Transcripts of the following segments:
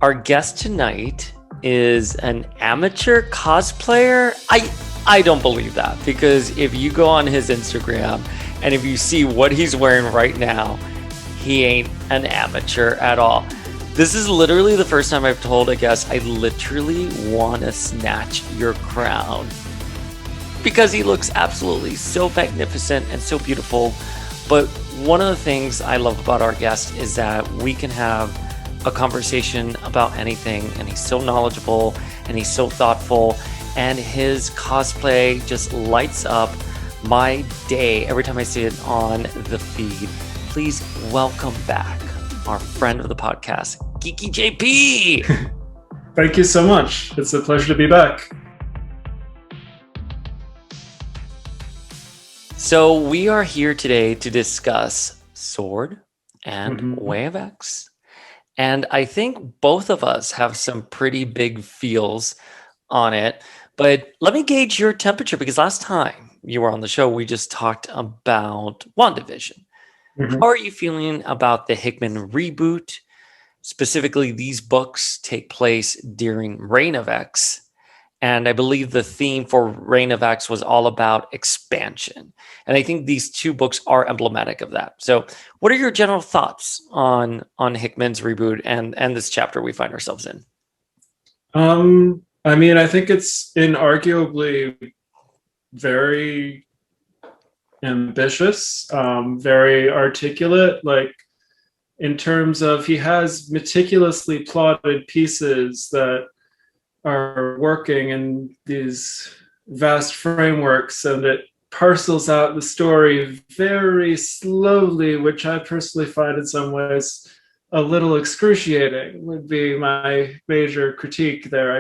Our guest tonight is an amateur cosplayer. I don't believe that, because if you go on his Instagram and if you see what he's wearing right now, he ain't an amateur at all. This is literally the first time I've told a guest I literally want to snatch your crown, because he looks absolutely so magnificent and so beautiful. But one of the things I love about our guest is that we can have a conversation about anything, and he's so knowledgeable and he's so thoughtful, and his cosplay just lights up my day every time I see it on the feed. Please welcome back our friend of the podcast, Geeky JP. Thank you so much. It's a pleasure to be back. So we are here today to discuss S.W.O.R.D and Way of X. And I think both of us have some pretty big feels on it. But let me gauge your temperature, because last time you were on the show, we just talked about WandaVision. How are you feeling about the Hickman reboot? Specifically, these books take place during Reign of X. And I believe the theme for Reign of X was all about expansion. And I think these two books are emblematic of that. So what are your general thoughts on Hickman's reboot and this chapter we find ourselves in? I think it's inarguably very ambitious, very articulate, like in terms of he has meticulously plotted pieces that are working in these vast frameworks, and it parcels out the story very slowly, which I personally find in some ways a little excruciating, would be my major critique there.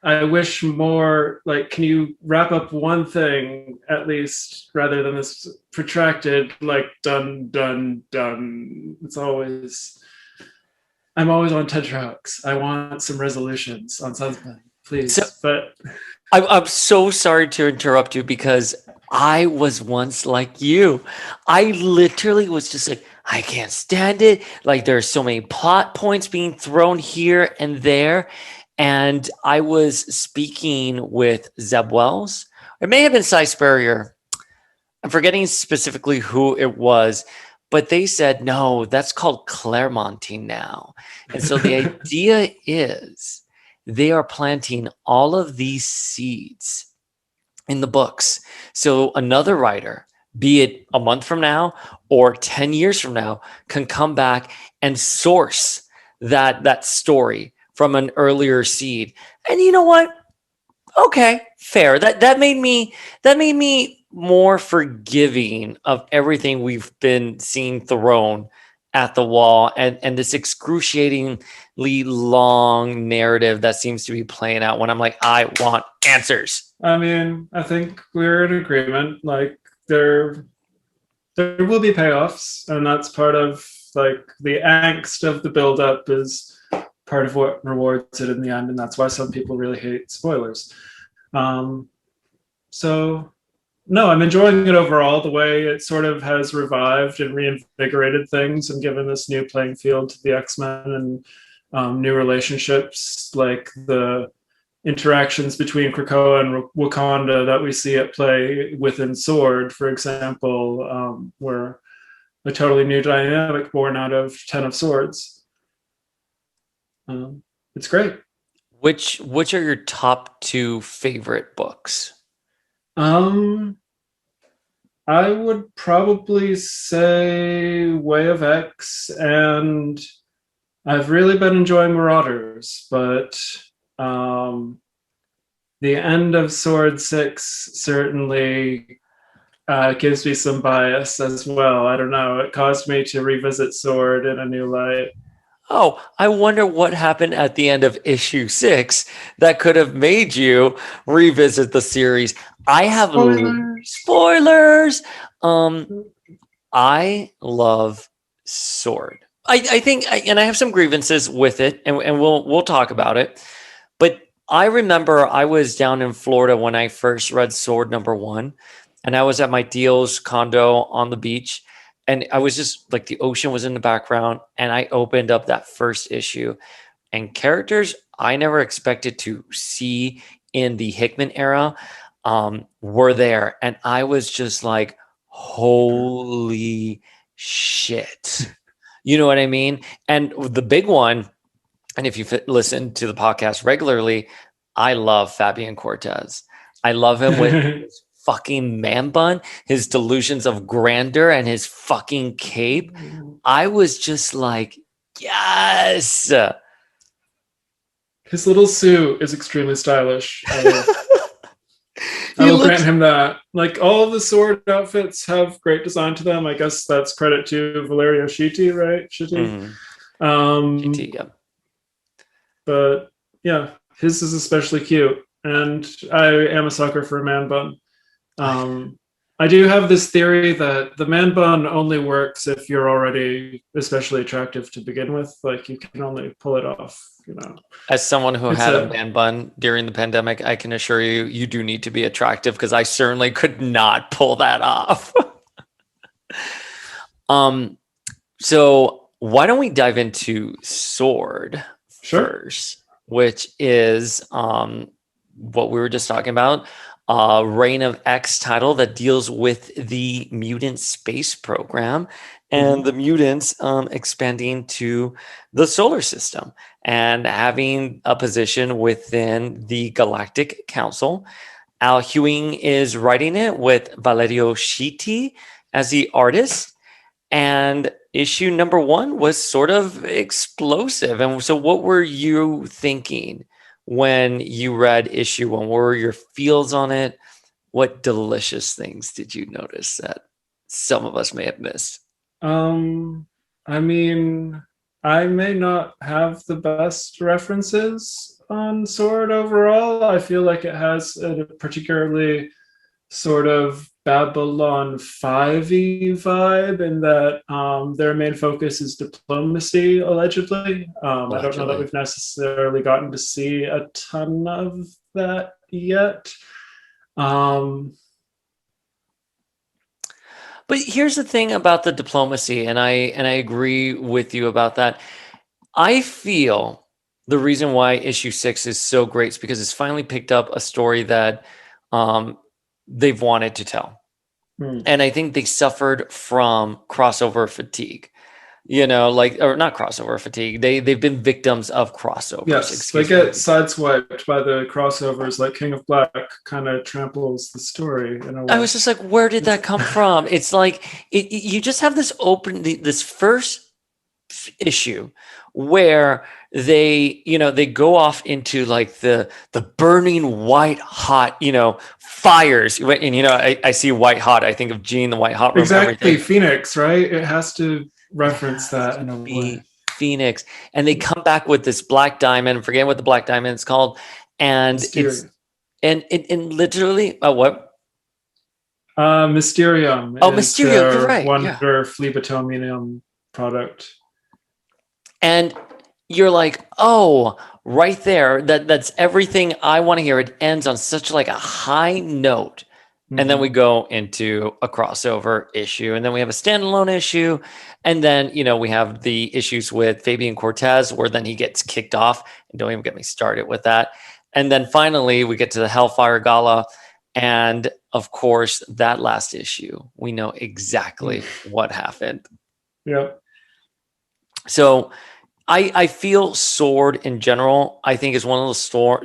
I wish more, like, can you wrap up one thing at least, rather than this protracted, like, done, done, done. I'm always on tenterhooks. I want some resolutions on something, please. But I'm so sorry to interrupt you, because I was once like you. I literally was just like, I can't stand it. Like, there's so many plot points being thrown here and there. And I was speaking with Zeb Wells. It may have been Cy Spurrier. I'm forgetting specifically who it was. But they said, no, that's called Claremonting now. And so the idea is they are planting all of these seeds in the books. So another writer, be it a month from now or 10 years from now, can come back and source that story from an earlier seed. And you know what? Okay, fair. That made me more forgiving of everything we've been seeing thrown at the wall, and this excruciatingly long narrative that seems to be playing out when I'm like, I want answers. I think we're in agreement. Like, there will be payoffs, and that's part of, like, the angst of the build-up is part of what rewards it in the end, and that's why some people really hate spoilers. So no, I'm enjoying it overall. The way it sort of has revived and reinvigorated things and given this new playing field to the X-Men, and new relationships, like the interactions between Krakoa and Wakanda that we see at play within S.W.O.R.D, for example, were a totally new dynamic born out of Ten of Swords. It's great. Which are your top two favorite books? I would probably say Way of X, and I've really been enjoying Marauders, but the end of S.W.O.R.D 6 certainly gives me some bias as well. I don't know. It caused me to revisit S.W.O.R.D in a new light. Oh, I wonder what happened at the end of issue 6 that could have made you revisit the series. I have spoilers. I love S.W.O.R.D. I think, and I have some grievances with it, and we'll talk about it. But I remember I was down in Florida when I first read S.W.O.R.D #1, and I was at my Dio's condo on the beach. And I was just like, the ocean was in the background, and I opened up that first issue, and characters I never expected to see in the Hickman era were there. And I was just like, holy shit. You know what I mean? And the big one, and if you listen to the podcast regularly, I love Fabian Cortez. I love him with his fucking man bun, his delusions of grandeur, and his fucking cape. I was just like, yes. His little suit is extremely stylish. I He will grant looks. him that. Like all of the sword outfits have great design to them. I guess that's credit to Valerio Schiti, right? Schiti. Mhm. Um, GT, yeah. but yeah, his is especially cute, and I am a sucker for a man bun. Um, I do have this theory that the man bun only works if you're already especially attractive to begin with. Like you can only pull it off, you know. As someone who It's had a a man bun during the pandemic, I can assure you, you do need to be attractive because I certainly could not pull that off. um, so why don't we dive into S.W.O.R.D sure. first, which is what we were just talking about, Reign of X title that deals with the mutant space program and Mhm. the mutants expanding to the solar system and having a position within the Galactic Council. Al Ewing is writing it with Valerio Schiti as the artist. And issue number one was sort of explosive. And so, what were you thinking when you read issue one? What were your feels on it? What delicious things did you notice that some of us may have missed? Um, I mean, I may not have the best references on Sword overall. I feel like it has a particularly sort of Babylon 5-y vibe in that their main focus is diplomacy, allegedly. I don't know that Allegedly. we've necessarily gotten to see a ton of that yet. Um, But here's the thing about the diplomacy, and I agree with you about that. I feel the reason why issue six is so great is because it's finally picked up a story that um, they've wanted to tell. hmm. And I think they suffered from crossover fatigue. You know, like, or not crossover fatigue. They've been victims of crossovers. Yes, they Excuse my get language. sideswiped by the crossovers, like King of Black kind of tramples the story in a I way. was just like, where did It's that come from? It's like you just have this this first issue where they go off into like the burning white hot fires, and I see white hot, I think of Gene the White Hot Room, exactly everything. Phoenix, right? It has to It reference has that to in a way. be Phoenix, and they come back with this black diamond. Forget what the black diamond is called, and it's Mysterium. and literally what. Mysterium Oh, is Mysterio, you're their right, yeah. Wonder Phlebotomium product. And you're like, oh, right there, that's everything I want to hear. It ends on such like a high note. And then we Mhm. go into a crossover issue, and then we have a standalone issue, and then we have the issues with Fabian Cortez, where then he gets kicked off, and don't even get me started with that. And then finally we get to the Hellfire Gala, and of course that last issue, we know exactly what happened. Yep. So I feel S.W.O.R.D in general, I think is one of those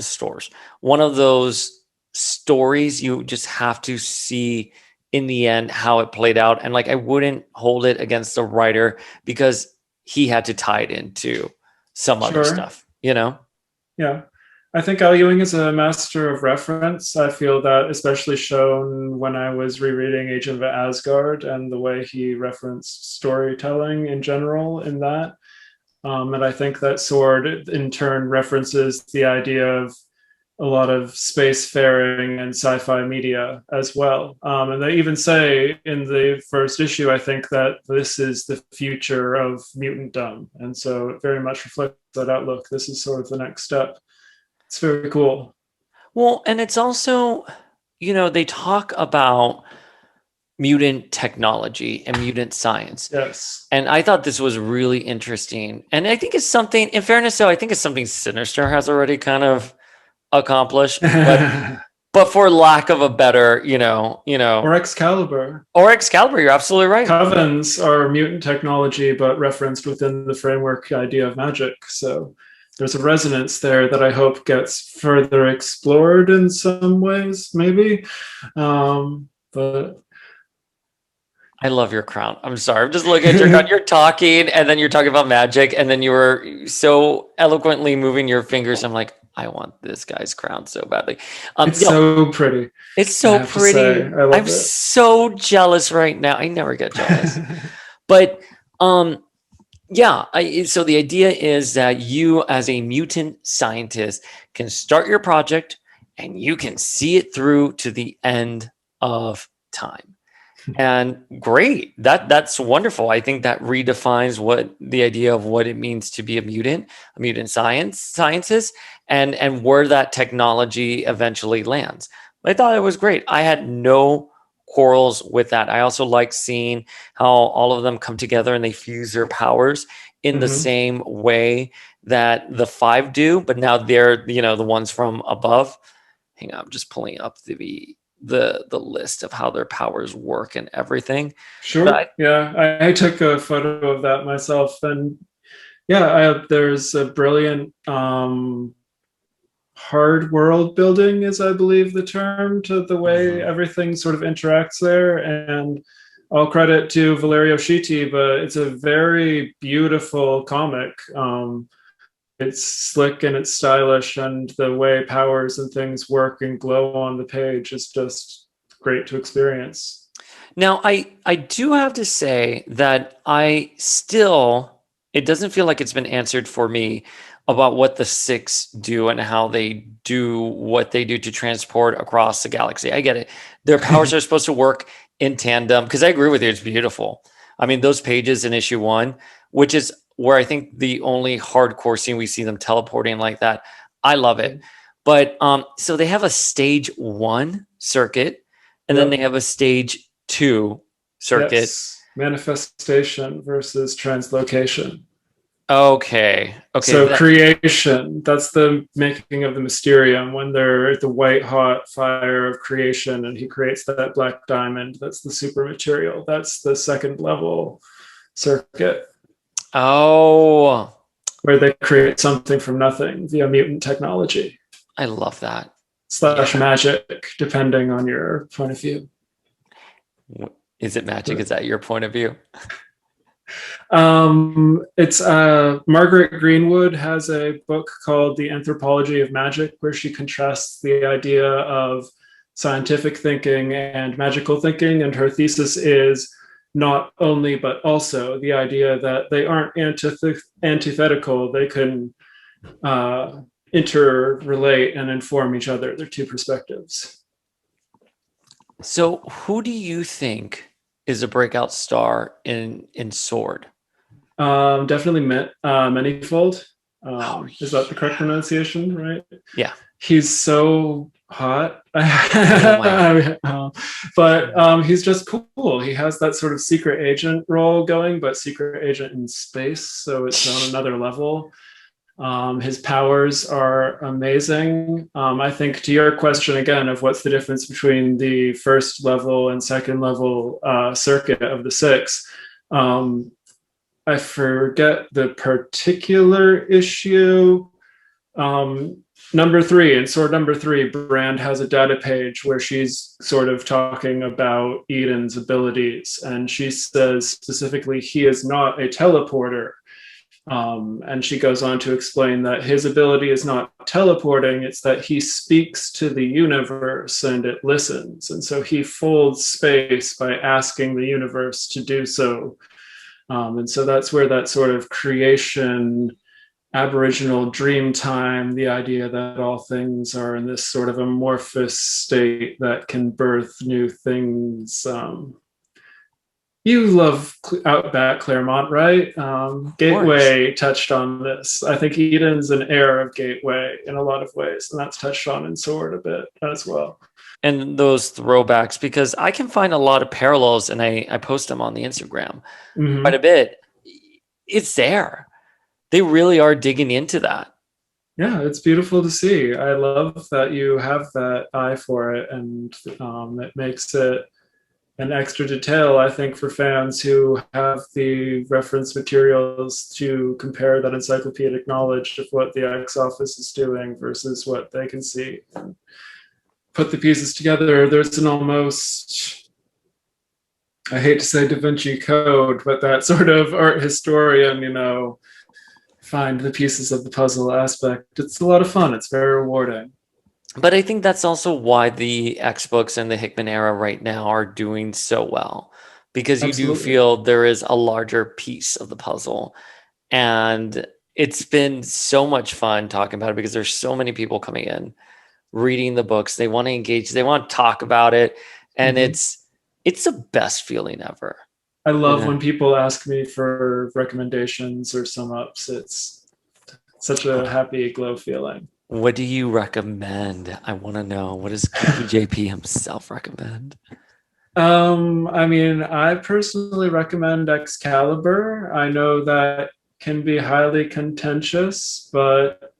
stores, one of those stories you just have to see in the end how it played out. And like I wouldn't hold it against the writer because he had to tie it into some other Sure. stuff. Yeah. I think Al Ewing is a master of reference. I feel that especially shown when I was rereading Agent of Asgard and the way he referenced storytelling in general in that. And I think that S.W.O.R.D in turn references the idea of a lot of spacefaring and sci-fi media as well. And they even say in the first issue, I think that this is the future of mutantdom, and so it very much reflects that outlook. This is sort of the next step. It's very cool. Well, and it's also, they talk about mutant technology and mutant science. Yes. And I thought this was really interesting. And I think it's something, in fairness, though, I think it's something Sinister has already kind of accomplished, but for lack of a better, Or Excalibur. or Excalibur, you're absolutely right. Covens are mutant technology, but referenced within the framework idea of magic. So there's a resonance there that I hope gets further explored in some ways, maybe. But I love your crown. I'm sorry. I'm just looking at your crown. You're talking, and then you're talking about magic, and then you were so eloquently moving your fingers. I'm like, I want this guy's crown so badly. it's so pretty. It's I so have to say, pretty. I love I'm it. so jealous right now. I never get jealous. But yeah, so the idea is that you as a mutant scientist can start your project and you can see it through to the end of time. And great. That's wonderful. I think that redefines what the idea of what it means to be a mutant scientist, and where that technology eventually lands. I thought it was great. I had no quarrels with that. I also like seeing how all of them come together and they fuse their powers in the Mhm. same way that the five do, but now they're, the ones from above. Hang on, I'm just pulling up the list of how their powers work and everything. But Sure. Yeah, I took a photo of that myself, and yeah, there's a brilliant hard world building, is I believe the term, to the way everything sort of interacts there. And all credit to Valerio Schiti, but it's a very beautiful comic. It's slick and it's stylish, and the way powers and things work and glow on the page is just great to experience. now I do have to say that it doesn't feel like it's been answered for me about what the six do and how they do what they do to transport across the galaxy. I get it. Their powers are supposed to work in tandem, because I agree with you. It's beautiful. I mean, those pages in issue one, which is where I think the only hardcore scene we see them teleporting like that. I love it. But so they have a stage one circuit, and then they Yep. have a stage two circuit. Yes. Manifestation versus translocation. Okay. So creation, that's the making of the Mysterium, when they're at the white hot fire of creation and he creates that black diamond. That's the super material. That's the second level circuit, Oh, where they create something from nothing via mutant technology I love that. slash Yeah. magic, depending on your point of view. Is it magic? Is that your point of view? It's Margaret Greenwood has a book called The Anthropology of Magic, where she contrasts the idea of scientific thinking and magical thinking, and her thesis is not only but also the idea that they aren't antithetical, they can interrelate and inform each other. They're two perspectives. So, who do you think is a breakout star in S.W.O.R.D? Definitely Manyfold. Oh, Is that the correct pronunciation, right? yeah. He's so hot. Oh But he's just cool. He has that sort of secret agent role going, but secret agent in space. So it's on another level. His powers are amazing. I think, to your question again of what's the difference between the first level and second level circuit of the six, I forget the particular issue. Number three, in S.W.O.R.D number three, Brand has a data page where she's sort of talking about Eden's abilities, and she says specifically he is not a teleporter. And she goes on to explain that his ability is not teleporting, it's that he speaks to the universe and it listens. And so he folds space by asking the universe to do so. And so that's where that sort of creation, Aboriginal dream time, the idea that all things are in this sort of amorphous state that can birth new things. You love Outback Claremont, right? Gateway touched on this. I think Eden's an heir of Gateway in a lot of ways, and that's touched on in S.W.O.R.D a bit as well. and those throwbacks, because I can find a lot of parallels, and I post them on the Instagram quite a Hmm. bit. It's there. They really are digging into that. Yeah, it's beautiful to see. I love that you have that eye for it, and it makes it an extra detail, I think, for fans who have the reference materials to compare that encyclopedic knowledge of what the X office is doing versus what they can see. And put the pieces together. There's an almost, I hate to say Da Vinci Code, but that sort of art historian, find the pieces of the puzzle aspect. It's a lot of fun. It's very rewarding. But I think that's also why the X books and the Hickman era right now are doing so well, because you do Absolutely. feel there is a larger piece of the puzzle. And it's been so much fun talking about it because there's so many people coming in, reading the books. They want to engage, they want to talk about it. And Hmm. it's the best feeling ever. I You love know, when people ask me for recommendations or sum ups. It's such a happy glow feeling. what do you recommend? I want to know. What does Geeky JP himself recommend? I mean, I personally recommend Excalibur. I know that can be highly contentious, but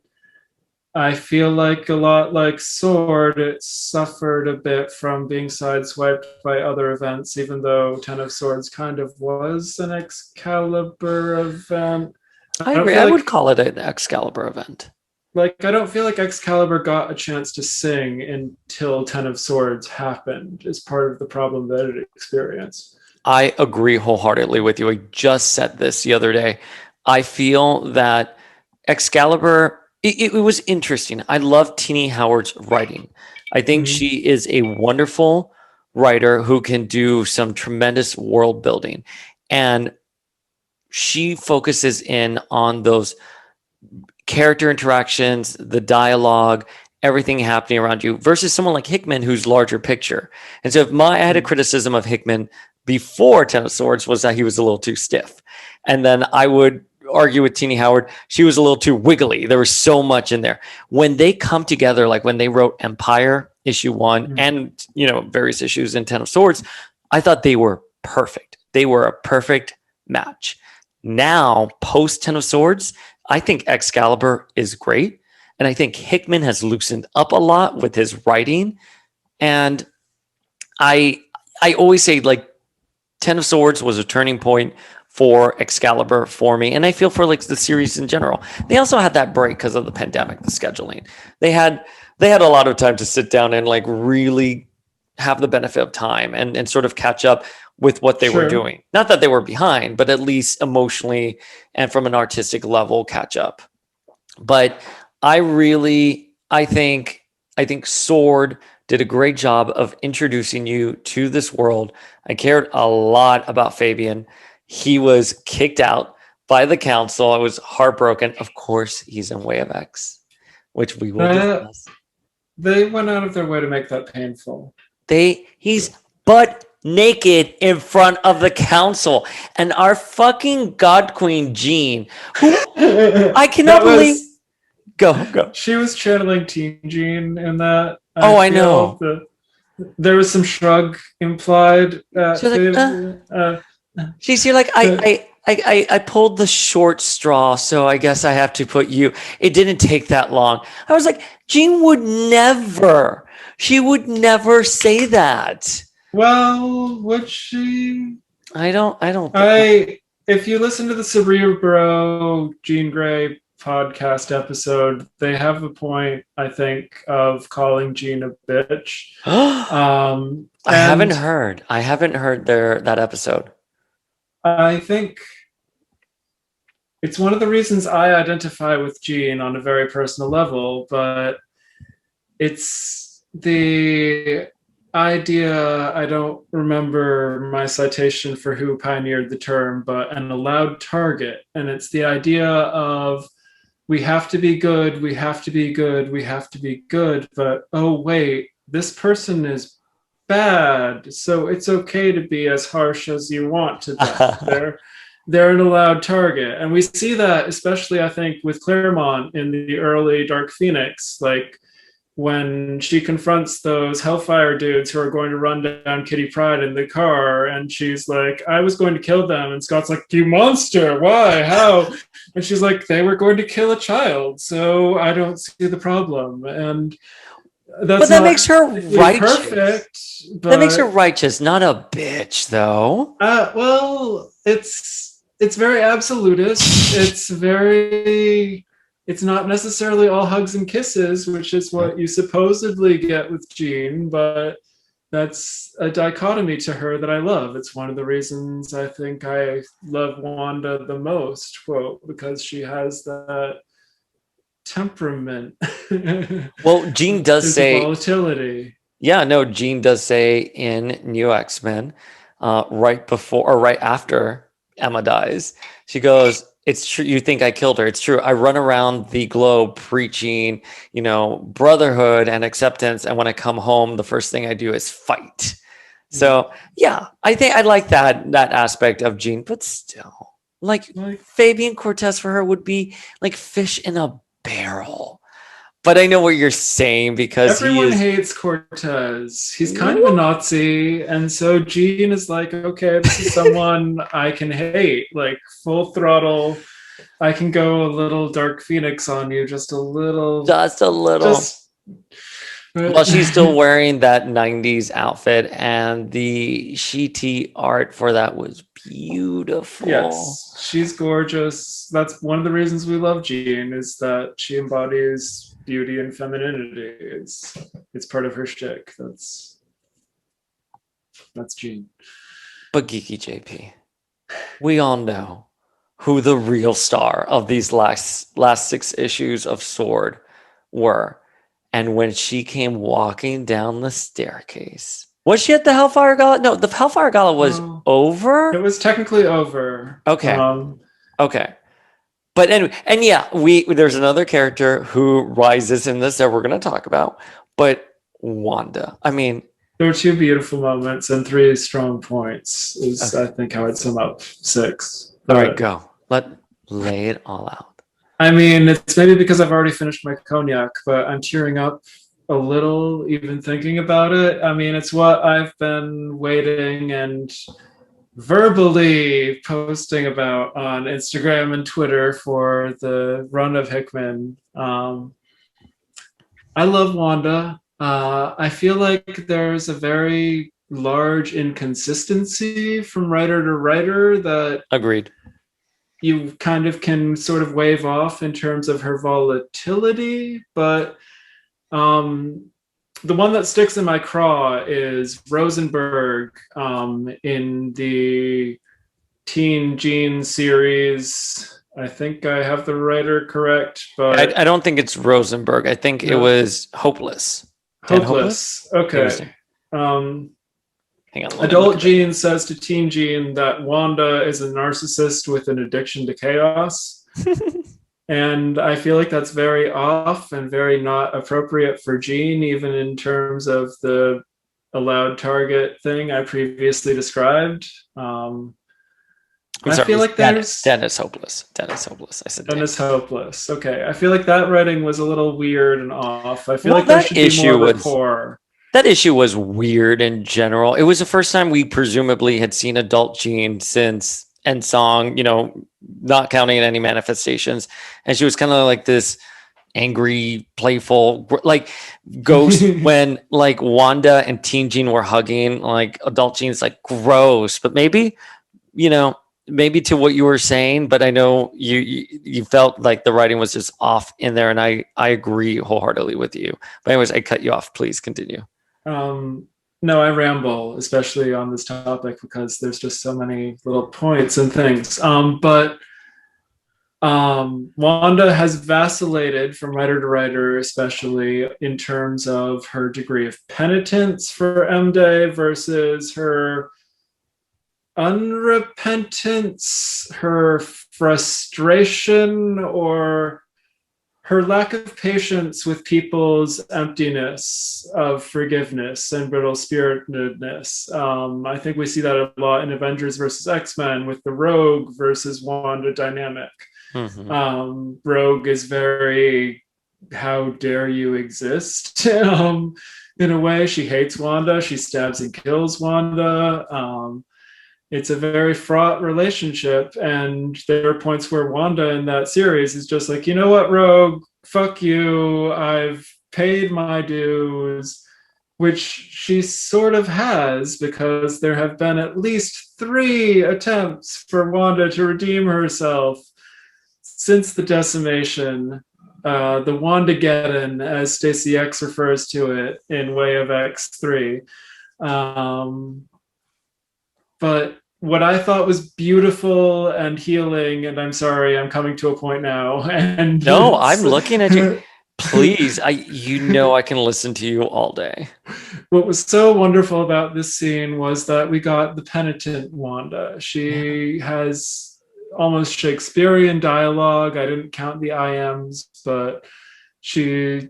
I feel like a lot like Sword, it suffered a bit from being sideswiped by other events, even though Ten of Swords kind of was an Excalibur event. I I don't agree. feel I would like call it an Excalibur event. I don't feel like Excalibur got a chance to sing until Ten of Swords happened, is part of the problem that it experienced. I agree wholeheartedly with you. I just said this the other day. I feel that Excalibur, it was interesting. I love Teenie Howard's writing. I think Mhm. she is a wonderful writer who can do some tremendous world building. And she focuses in on those character interactions, the dialogue, everything happening around you versus someone like Hickman who's larger picture. And so if I had a criticism of Hickman before Ten of Swords was that he was a little too stiff. And then I would argue with Teenie Howard, she was a little too wiggly. There was so much in there. When they come together, like when they wrote Empire issue 1 Mhm. and various issues in Ten of Swords, I thought they were perfect. They were a perfect match. Now, post Ten of Swords, I think Excalibur is great. And I think Hickman has loosened up a lot with his writing. And I I always say like Ten of Swords was a turning point for Excalibur for me. And I feel for like the series in general. They also had that break because of the pandemic, the scheduling. They had they had a lot of time to sit down and like really have the benefit of time and sort of catch up with what they were Sure. doing. Not that they were behind, but at least emotionally and from an artistic level catch up. But I think Sword did a great job of introducing you to this world. I cared a lot about Fabian. He was kicked out by the council. I was heartbroken. Of course, he's in Way of X, which we will Uh, discuss. they went out of their way to make that painful. He's butt naked in front of the council, and our fucking God Queen Jean, who I That cannot believe. was Go. she was channeling Teen Jean in that. I Oh, I feel know. that there was some shrug implied She at was like, she's here like the I pulled the short straw, so I guess I have to put you. It didn't take that long. I was like, Jean would never. She would never say that. well, would she? I don't think I if you listen to the Cerebro Jean Grey podcast episode, they have a point, I think, of calling Jean a bitch. I haven't And heard. I haven't heard that episode. I think it's one of the reasons I identify with Jean on a very personal level, but it's the idea. I don't remember my citation for who pioneered the term, but an allowed target. And it's the idea of we have to be good, we have to be good, we have to be good, but oh, wait, this person is bad, so it's okay to be as harsh as you want to them. They're an allowed target. And we see that especially, I think, with Claremont in the early Dark Phoenix. Like when she confronts those Hellfire dudes who are going to run down Kitty Pryde in the car, and she's like, I was going to kill them. And Scott's like, you monster, why? How? And she's like, they were going to kill a child, so I don't see the problem. And But that's that not makes her righteous. perfect, That makes her but righteous, not a bitch, though. well, it's very absolutist. It's not necessarily all hugs and kisses, which is what you supposedly get with Jean, but that's a dichotomy to her that I love. It's one of the reasons I think I love Wanda the most, quote, because she has that temperament. Well, Jean does There's a say, volatility. yeah, no, Jean does say in New X-Men, right before or right after Emma dies, she goes, it's true. You think I killed her. It's true. I run around the globe preaching, brotherhood and acceptance. And when I come home, the first thing I do is fight. So yeah, I think I like that aspect of Jean, but still, like Fabian Cortez for her would be like fish in a barrel. But I know what you're saying because everyone hates Cortez. He's kind of a Nazi, and so Jean is like, okay, this is someone I can hate, like full throttle. I can go a little Dark Phoenix on you, just a little. Well, she's still wearing that 90s outfit, and the Sheety art for that was beautiful. Yes, she's gorgeous. That's one of the reasons we love Jean, is that she embodies beauty and femininity. It's part of her shtick. That's Jean. But Geeky JP, we all know who the real star of these last 6 issues of S.W.O.R.D were. And when she came walking down the staircase, was she at the Hellfire Gala? No, the Hellfire Gala was over. It was technically over. Okay. Okay. But anyway, and yeah, there's another character who rises in this that we're going to talk about, but Wanda. I mean, there were 2 beautiful moments and 3 strong points. Is okay. I think how I'd sum up 6. All right, go. Lay it all out. I mean, it's maybe because I've already finished my cognac, but I'm tearing up a little even thinking about it. I mean, it's what I've been waiting and verbally posting about on Instagram and Twitter for the run of Hickman. I love Wanda. I feel like there's a very large inconsistency from writer to writer that agreed. You kind of can sort of wave off in terms of her volatility, but the one that sticks in my craw is Rosenberg in the Teen Jean series. I think I have the writer correct, but I don't think it's Rosenberg. I think it was Hopeless. Hopeless. Okay. Hang on, Adult Jean says to Teen Jean that Wanda is a narcissist with an addiction to chaos. And I feel like that's very off and very not appropriate for Jean, even in terms of the allowed target thing I previously described. I feel like there's Dennis Hopeless. Dennis Hopeless. I said Dennis Hopeless. Okay, I feel like that writing was a little weird and off. I feel like there should be more rapport. That issue was weird in general. It was the first time we presumably had seen adult Jean since End Song, not counting any manifestations. And she was kind of like this angry, playful, like ghost when like Wanda and Teen Jean were hugging, like adult Jean's like gross, but maybe to what you were saying, but I know you felt like the writing was just off in there, and I agree wholeheartedly with you. But anyways, I cut you off. Please continue. No, I ramble, especially on this topic, because there's just so many little points and things. But Wanda has vacillated from writer to writer, especially in terms of her degree of penitence for M-Day versus her unrepentance, her frustration, or her lack of patience with people's emptiness of forgiveness and brittle spiritedness. I think we see that a lot in Avengers versus X-Men with the Rogue versus Wanda dynamic. Mm-hmm. Rogue is very how dare you exist? In a way, she hates Wanda. She stabs and kills Wanda. It's a very fraught relationship, and there are points where Wanda in that series is just like, you know what, Rogue, fuck you. I've paid my dues, which she sort of has, because there have been at least 3 attempts for Wanda to redeem herself since the decimation, the Wandageddon, as Stacey X refers to it in Way of X3. Um, but what I thought was beautiful and healing, and I'm sorry, I'm coming to a point now, and No, I'm looking at you. Please, I can listen to you all day. what was so wonderful about this scene was that we got the penitent Wanda. Yeah. She has almost Shakespearean dialogue. I didn't count the IMs, but she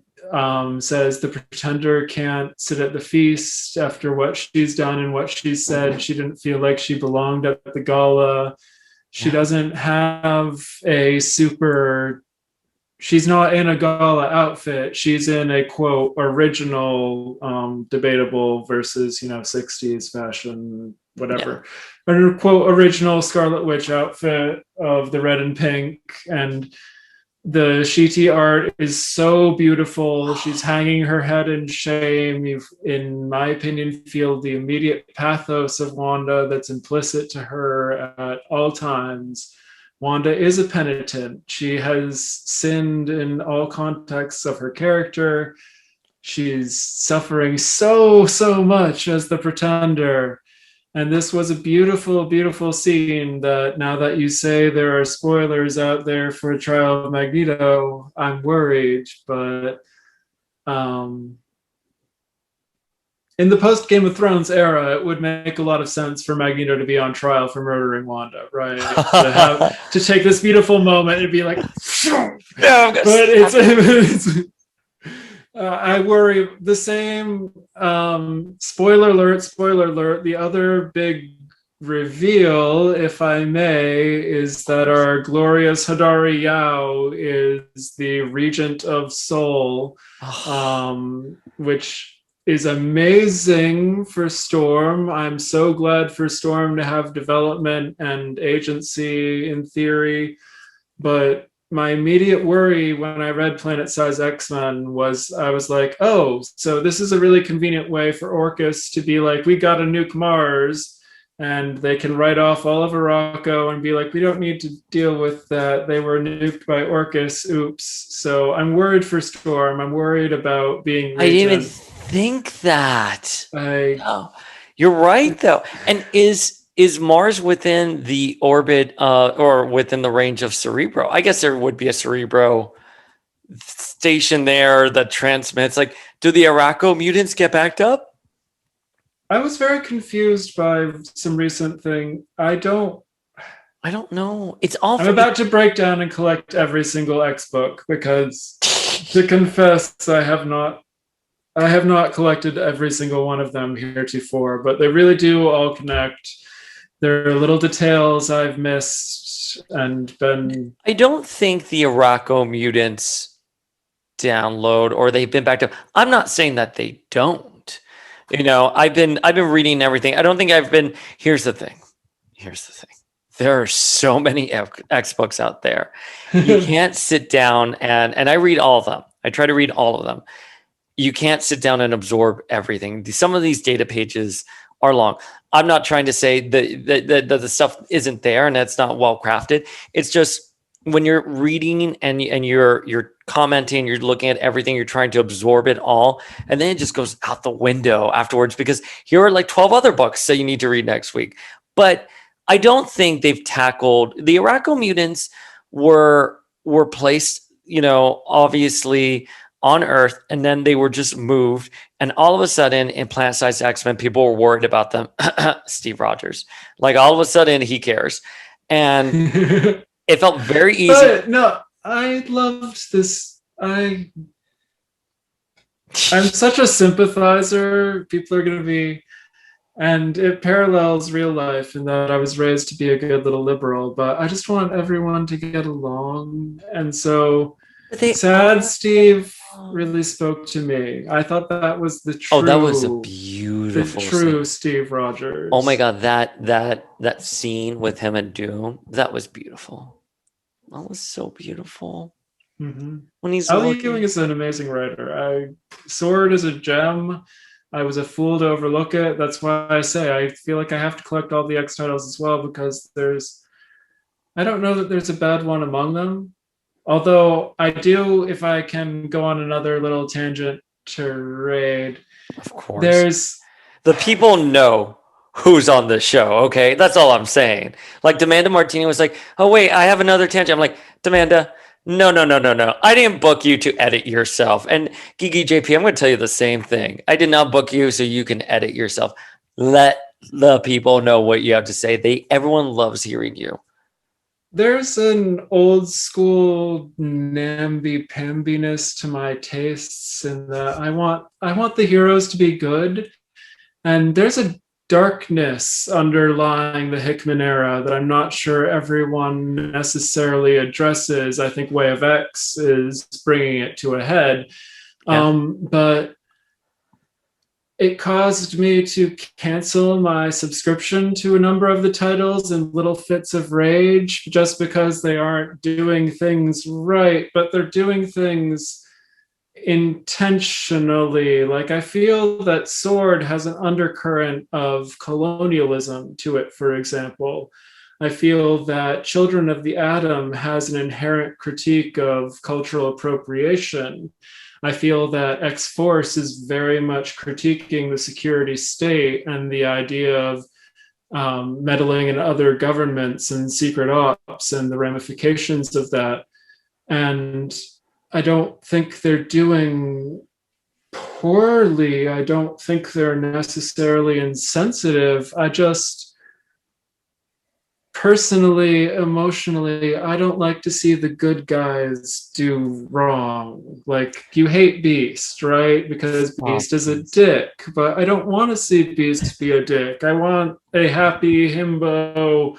says the pretender can't sit at the feast after what she's done and what she said. She didn't feel like she belonged at the gala. She doesn't have a super, she's not in a gala outfit. She's in a quote original, debatable versus 60s fashion, whatever. Yeah. A quote original Scarlet Witch outfit of the red and pink, and the Sheety art is so beautiful. She's hanging her head in shame. You, in my opinion, feel the immediate pathos of Wanda that's implicit to her at all times. Wanda is a penitent. She has sinned in all contexts of her character. She's suffering so, so much as the pretender. And this was a beautiful, beautiful scene that, now that you say there are spoilers out there for Trial of Magneto, I'm worried. But in the post Game of Thrones era, it would make a lot of sense for Magneto to be on trial for murdering Wanda, right? to take this beautiful moment and be like, but it's I worry the same. Spoiler alert, spoiler alert. The other big reveal, if I may, is that our glorious Hadari Yao is the regent of Seoul, which is amazing for Storm. I'm so glad for Storm to have development and agency in theory, but my immediate worry when I read Planet Size X-Men was, I was like, oh, so this is a really convenient way for Orcus to be like, we got to nuke Mars, and they can write off all of Morocco and be like, we don't need to deal with that. They were nuked by Orcus. Oops. So I'm worried for Storm. I'm worried about being regent. I didn't even think that. No. You're right, though. And is Mars within the orbit or within the range of Cerebro? I guess there would be a Cerebro station there that transmits. Like, do the Araco mutants get backed up? I was very confused by some recent thing. I don't know. It's all. I'm about to break down and collect every single X book, because to confess, I have not collected every single one of them heretofore, but they really do all connect. There are little details I've missed and been. I don't think the Araco mutants download or they've been backed up. I'm not saying that they don't. I've been reading everything. I don't think I've been. Here's the thing. There are so many X books out there. You can't sit down and I read all of them. I try to read all of them. You can't sit down and absorb everything. Some of these data pages are long. I'm not trying to say that the stuff isn't there and that's not well crafted. It's just when you're reading and you're commenting, you're looking at everything, you're trying to absorb it all, and then it just goes out the window afterwards because here are like 12 other books that you need to read next week. But I don't think they've tackled the Araco mutants were placed, obviously on Earth, and then they were just moved. And all of a sudden, in Planet-Sized X-Men, people were worried about them. Steve Rogers, like all of a sudden, he cares, and it felt very easy. But no, I loved this. I'm such a sympathizer. People are going to be, and it parallels real life in that I was raised to be a good little liberal, but I just want everyone to get along, and so But they Sad are. Steve really spoke to me. I thought that was Oh, that was a the beautiful scene. true Steve Oh my Rogers. God, that scene with him and Doom, that was beautiful. That was so beautiful. Hmm. When he's Al Ewing looking. is an amazing writer. Sword is a gem. I was a fool to overlook it. That's why I say I feel like I have to collect all the X titles as well because I don't know that there's a bad one among them. Although I do, if I can go on another little tangent to raid, Of course. there's The people know who's on the show, okay? That's all I'm saying. Like Demanda Martini was like, "Oh wait, I have another tangent." I'm like, "Demanda, no, no, no, no, no. I didn't book you to edit yourself." And Geeky JP, I'm going to tell you the same thing. I did not book you so you can edit yourself. Let the people know what you have to say. Everyone loves hearing you. there's an old school namby pambiness to my tastes in that I want the heroes to be good, and there's a darkness underlying the Hickman era that I'm not sure everyone necessarily addresses. I think Way of X is bringing it to a head, Yeah. but it caused me to cancel my subscription to a number of the titles in little fits of rage just because they aren't doing things right, but they're doing things intentionally. Like, I feel that Sword has an undercurrent of colonialism to it, for example. I feel that Children of the Atom has an inherent critique of cultural appropriation. I feel that X Force is very much critiquing the security state and the idea of meddling in other governments and secret ops and the ramifications of that. And I don't think they're doing poorly. I don't think they're necessarily insensitive. I just personally, emotionally, I don't like to see the good guys do wrong. Like, you hate Beast, right? Because Oh, Beast is a please. dick, but I don't want to see Beast be a dick. I want a happy himbo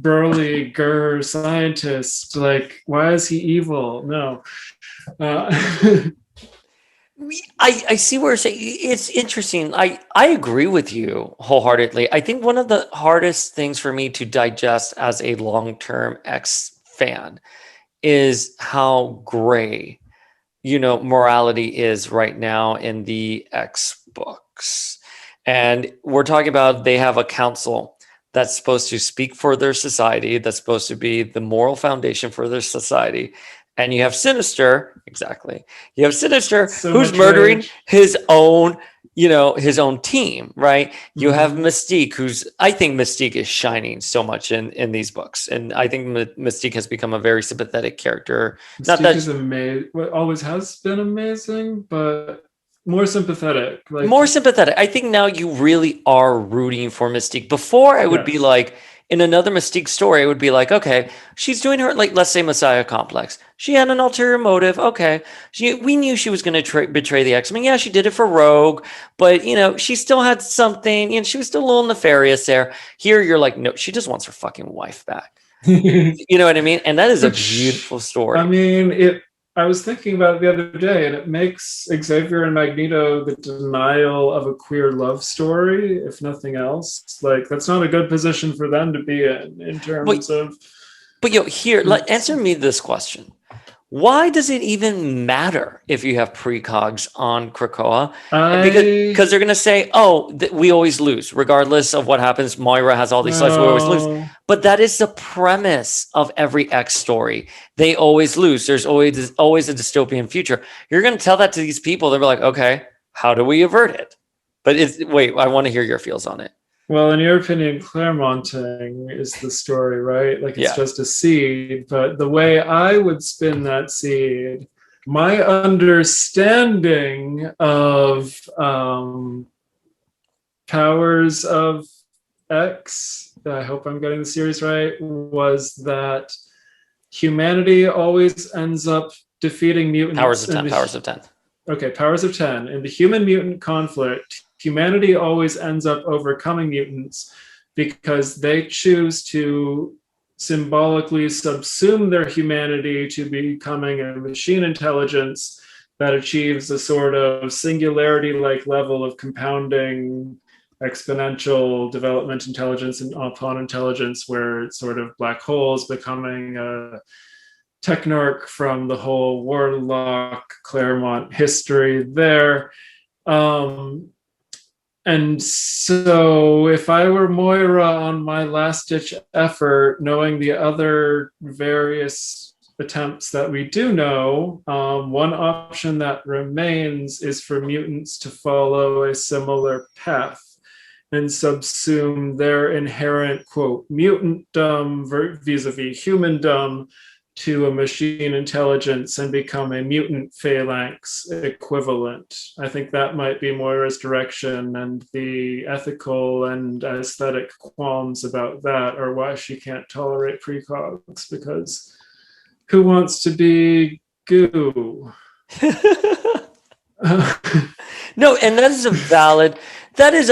burly gur scientist. Like, why is he evil? No. uh, I see where you're saying it's interesting. I agree with you wholeheartedly. I think one of the hardest things for me to digest as a long-term X fan is how gray, morality is right now in the X books. And we're talking about they have a council that's supposed to speak for their society, that's supposed to be the moral foundation for their society. And you have Sinister, exactly. You have Sinister so who's much murdering rage. his own team, right? You have Mm-hmm. Mystique, who's I think Mystique is shining so much in these books, and I think Mystique has become a very sympathetic character. Not Mystique that is amazing. What always has been amazing, but more sympathetic. more Like, sympathetic. I think now you really are rooting for Mystique. Before, I would be yes. like, in another Mystique story, I would be like, okay, she's doing her, like, let's say Messiah complex. She had an ulterior motive. Okay, we knew she was going to betray the X-Men. Yeah, she did it for Rogue, but she still had something. She was still a little nefarious there. Here, you're like, no, she just wants her fucking wife back. You know what I mean? And that is a Which, beautiful I story. mean, it. I was thinking about it the other day, and it makes Xavier and Magneto the denial of a queer love story, if nothing else. Like, that's not a good position for them to be in But terms of. here, answer me this question. Why does it even matter if you have precogs on Krakoa? I Because they're going to say, oh, we always lose. Regardless of what happens, Moira has all these slides, we always lose. no. But that is the premise of every X story. They always lose. There's always a dystopian future. You're going to tell that to these people. They'll be like, okay, how do we avert it? But wait, I want to hear your feels on it. Well, in your opinion, Claremonting is the story, right? Like, it's Yeah. just a seed. But the way I would spin that seed, my understanding of Powers of X, I hope I'm getting the series right, was that humanity always ends up defeating Powers mutants of in 10, the powers of 10. okay, powers of 10. In the human mutant conflict, humanity always ends up overcoming mutants because they choose to symbolically subsume their humanity to becoming a machine intelligence that achieves a sort of singularity-like level of compounding exponential development intelligence and upon intelligence, where it's sort of black holes becoming a technarch from the whole Warlock Claremont history there. Um, and so, if I were Moira on my last ditch effort, knowing the other various attempts that we do know, one option that remains is for mutants to follow a similar path and subsume their inherent, quote, mutantdom vis-a-vis humandom to a machine intelligence and become a mutant phalanx equivalent. I think that might be Moira's direction, and the ethical and aesthetic qualms about that are why she can't tolerate precogs, because who wants to be goo? No, and that is a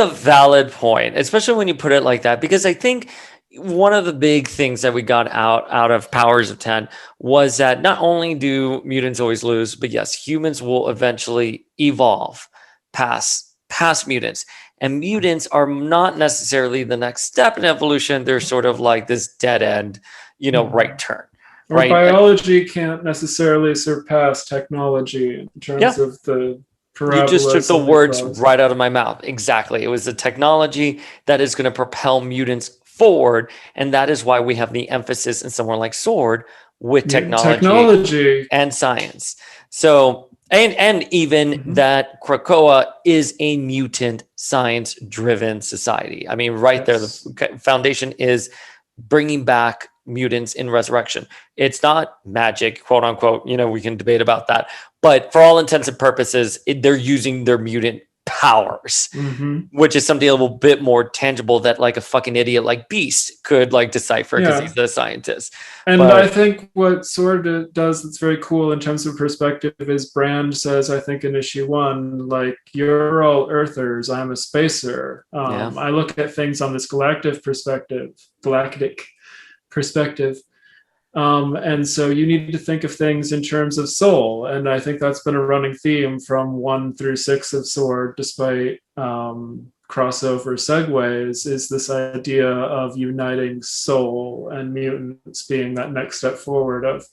valid point, especially when you put it like that, because I think one of the big things that we got out of Powers of 10 was that not only do mutants always lose, but yes, humans will eventually evolve past mutants. And mutants are not necessarily the next step in evolution. They're sort of like this dead end, right turn. Or right? biology can't necessarily surpass technology in terms of the You just took the words clause. right out of my mouth. Exactly. It was the technology that is going to propel mutants forward. And that is why we have the emphasis in somewhere like S.W.O.R.D with technology and science. So, and even that Krakoa is a mutant science driven society. I mean, right there, the foundation is bringing back mutants in resurrection. It's not magic, quote unquote. We can debate about that, but for all intents and purposes, they're using their mutant powers, which is something a little bit more tangible that like a fucking idiot like Beast could like decipher because he's a scientist. And I think what S.W.O.R.D does that's very cool in terms of perspective is Brand says, I think in issue 1, like, you're all Earthers, I'm a spacer. I look at things on this galactic perspective. And so you need to think of things in terms of soul. And I think that's been a running theme from 1 through 6 of S.W.O.R.D, despite crossover segues, is this idea of uniting soul and mutants being that next step forward of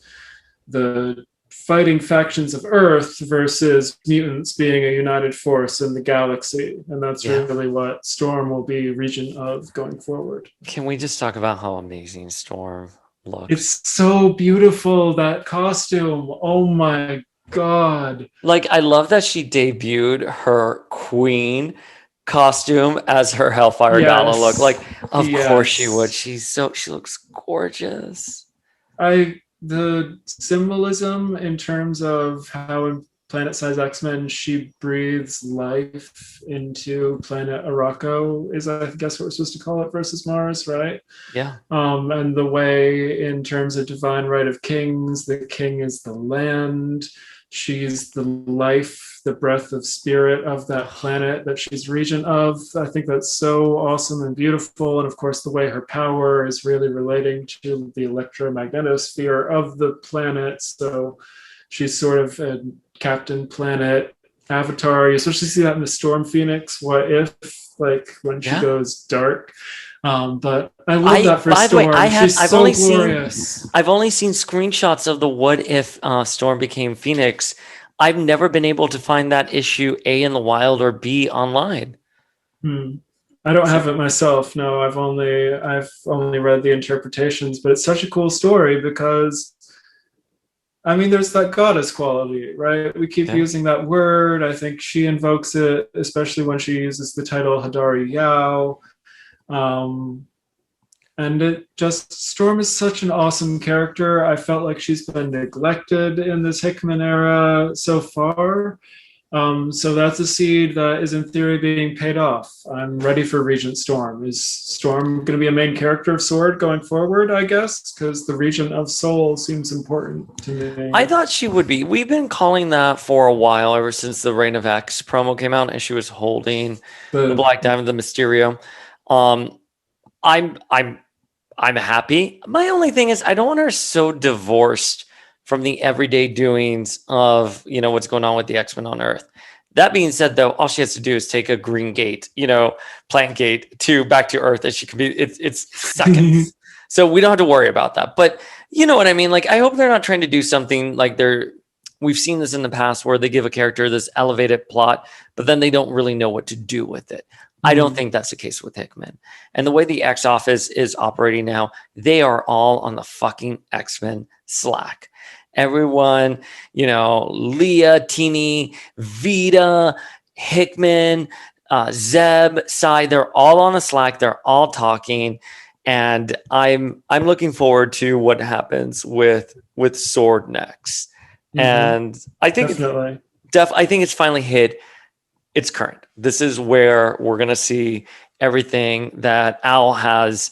the fighting factions of Earth versus mutants being a united force in the galaxy. And that's really what Storm will be region of going forward. Can we just talk about how amazing Storm looks? It's so beautiful, that costume. Oh my God. Like, I love that she debuted her queen costume as her Hellfire Gala look. Like, of course she would. She looks gorgeous. The symbolism in terms of how in Planet Size X-Men she breathes life into Planet Arakko is, I guess, what we're supposed to call it, versus Mars, right? Yeah. And the way in terms of Divine Right of Kings, the king is the land. She's the life, the breath of spirit of that planet that she's regent of. I think that's so awesome and beautiful. And of course, the way her power is really relating to the electromagnetosphere of the planet. So she's sort of a Captain Planet avatar. You especially see that in the Storm Phoenix What If, like when she goes dark. But I love that for Storm. By the way, I've only seen screenshots of the What If Storm became Phoenix. I've never been able to find that issue A in the wild or B online. I don't have it myself. No, I've only read the interpretations, but it's such a cool story because, I mean, there's that goddess quality, right? We keep using that word. I think she invokes it, especially when she uses the title Hadari Yao. And Storm is such an awesome character. I felt like she's been neglected in this Hickman era so far. So that's a seed that is in theory being paid off. I'm ready for Regent Storm. Is Storm going to be a main character of S.W.O.R.D going forward, I guess? Because the Regent of Soul seems important to me. I thought she would be. We've been calling that for a while, ever since the Reign of X promo came out and she was holding the Black Diamond, the Mysterio. I'm happy. My only thing is I don't want her so divorced from the everyday doings of, what's going on with the X-Men on Earth. That being said, though, all she has to do is take a green gate, plant gate to back to Earth, and she can be. It's seconds, so we don't have to worry about that. But you know what I mean? Like, I hope they're not trying to do something like they're. We've seen this in the past where they give a character this elevated plot, but then they don't really know what to do with it. I don't think that's the case with Hickman. And the way the X office is operating now, they are all on the fucking X-Men Slack. Everyone, Leah, Teeny, Vita, Hickman, Zeb, Sai, they're all on a Slack. They're all talking. And I'm looking forward to what happens with S.W.O.R.D next. And I think definitely. I think it's finally hit its current. This is where we're going to see everything that Al has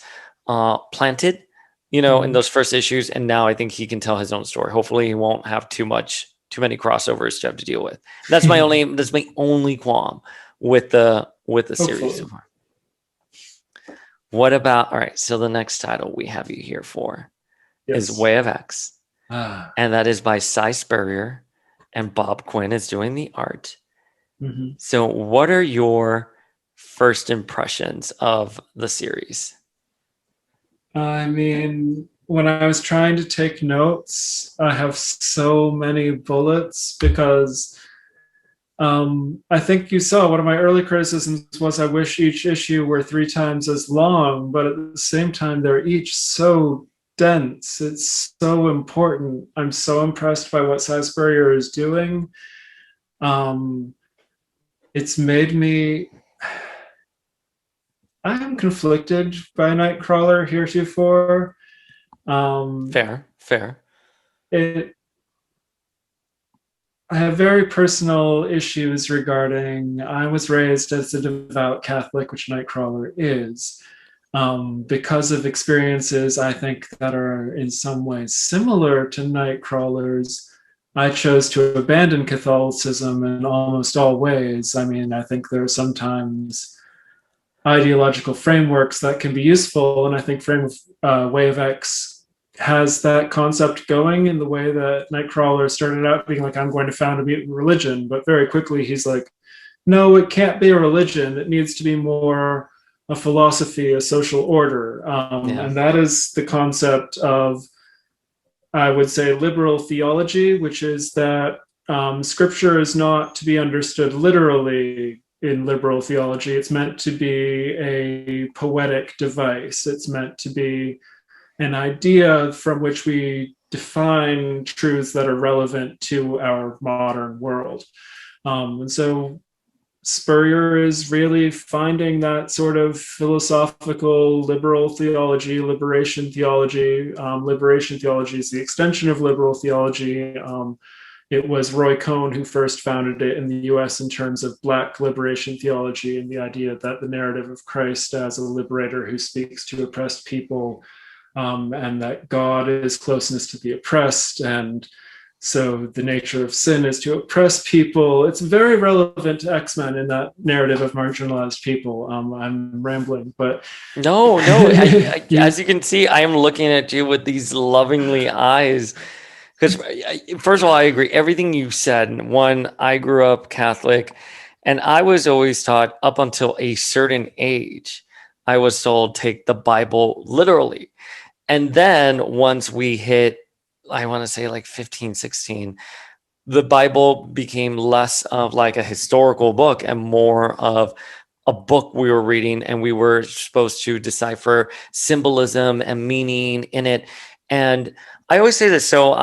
planted, in those first issues. And now I think he can tell his own story. Hopefully he won't have too many crossovers to have to deal with. That's my only qualm with the series so far. What about, all right, so the next title we have you here for is Way of X. And that is by Si Spurrier, and Bob Quinn is doing the art. So what are your first impressions of the series? I mean, when I was trying to take notes, I have so many bullets because I think you saw one of my early criticisms was I wish each issue were 3 times as long, but at the same time, they're each so dense. It's so important. I'm so impressed by what Si Spurrier is doing. It's made me. I am conflicted by Nightcrawler heretofore. Fair. I have very personal issues regarding. I was raised as a devout Catholic, which Nightcrawler is. Because of experiences I think that are in some ways similar to Nightcrawler's, I chose to abandon Catholicism in almost all ways. I mean, I think there are sometimes ideological frameworks that can be useful, and I think Way of X has that concept going in the way that Nightcrawler started out being like, I'm going to found a mutant religion, but very quickly he's like, no, it can't be a religion. It needs to be more a philosophy, a social order. And that is the concept of, I would say, liberal theology, which is that scripture is not to be understood literally in liberal theology. It's meant to be a poetic device. It's meant to be an idea from which we define truths that are relevant to our modern world. And so Spurrier is really finding that sort of philosophical liberal theology, liberation theology. Liberation theology is the extension of liberal theology. It was Roy Cohn who first founded it in the US in terms of Black liberation theology and the idea that the narrative of Christ as a liberator who speaks to oppressed people, and that God is closeness to the oppressed, and so the nature of sin is to oppress people. It's very relevant to X-Men in that narrative of marginalized people. I'm rambling, but no. As you can see, I am looking at you with these lovingly eyes. Because first of all, I agree. Everything you said. One, I grew up Catholic, and I was always taught up until a certain age, I was told take the Bible literally. And then once we hit, I want to say like 15, 16, the Bible became less of like a historical book and more of a book we were reading, and we were supposed to decipher symbolism and meaning in it. And I always say this. So